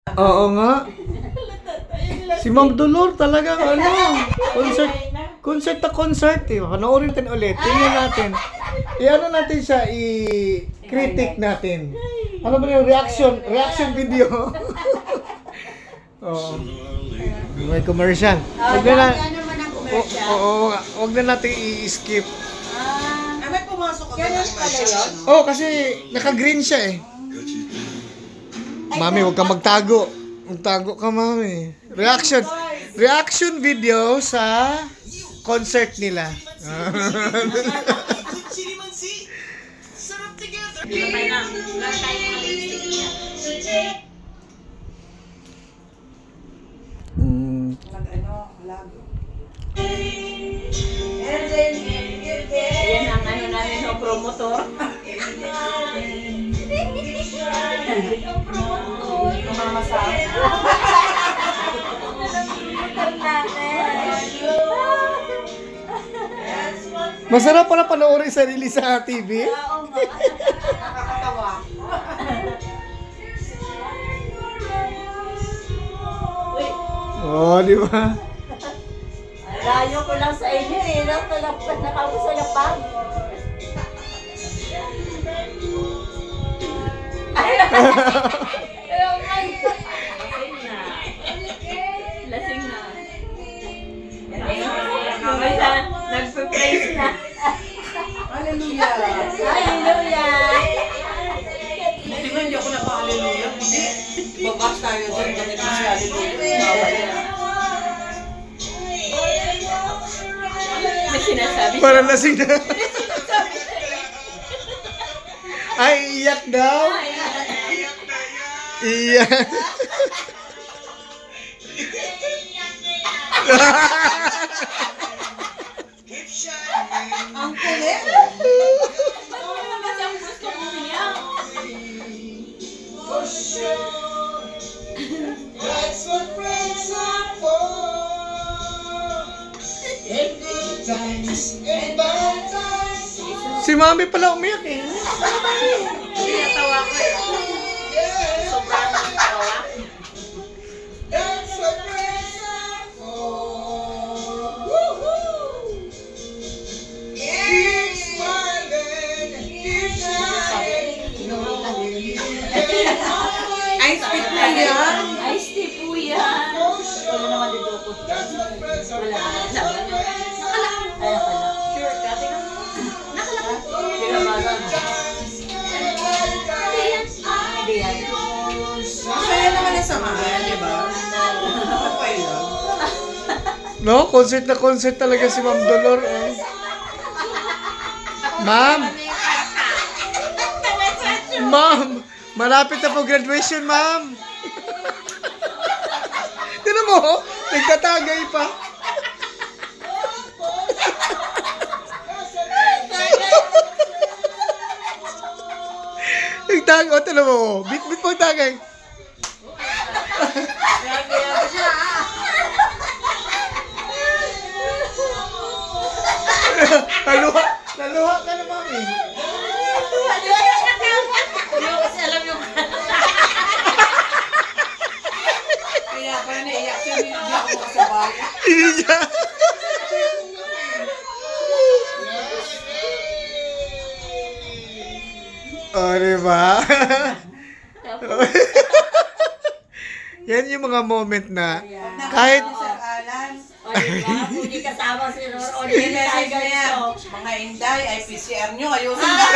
Oo nga. Si Ma'am Dolor talagang concert na concert eh. Panoorin natin ulit. Tingnan natin. I-ano natin siya, i-critic natin. Ano ba yung reaction video? Oo. May commercial. Wag na wag na natin i-skip. May pumasok ka na commercial. Oh, kasi naka-green siya eh. Mami, huwag kang magtago. Magtago ka, Mami. Reaction video sa concert nila. Yan ang ano namin ng promotor. Masarap pala panoorin sarili sa TV. Nakakatawa. Oh, di ba? Layo ko lang sa inyo eh. Nakamusa yung pag. Lasing na. Kamay sa nagpe-praise na. Hallelujah. Hallelujah! Hindi nga hindi ako napa-hallelujah. Hindi. Bakas tayo dyan. Ganit na si hallelujah. Bawal yan. May sinasabi siya. Parang lasing na. Ay, iyak daw. Iyak. Ang kulit. Ano naman siyang gusto umiyak? That's what friends are for. In good times and bad times. Si Mami pala umiyak eh. Tinatawa ko eh. Sobrang tawa. That's what friends are for. Woo-hoo. Keep smiling, keep shining. Ice cream na yan. Ice tea po yan. Wala naman dito po. That's what friends are Wala. for. Ay, pala. Sure ka. Tingnan mo. Tinabagan. Hindi yan. Masaya naman yung samahan, di ba? Okay lang. No, concert na concert talaga si Ma'am Dolor eh. Ma'am, malapit na po graduation, Ma'am. Tignan mo, nagtatagay pa. Nagtagay, o tignan mo, bit po tagay. Naluha ka na, Mami. Hindi kasi alam yung Kaya pala naiyak siya. Hindi ako makasabay. Iya. Oh, diba? Yan yung mga moment na kahit Sir Alan. O, diba? Kung di kasama si Ror, o di Yung message tayo na yan. ganito. Mga Inday, ay PCR nyo. Ayusin na.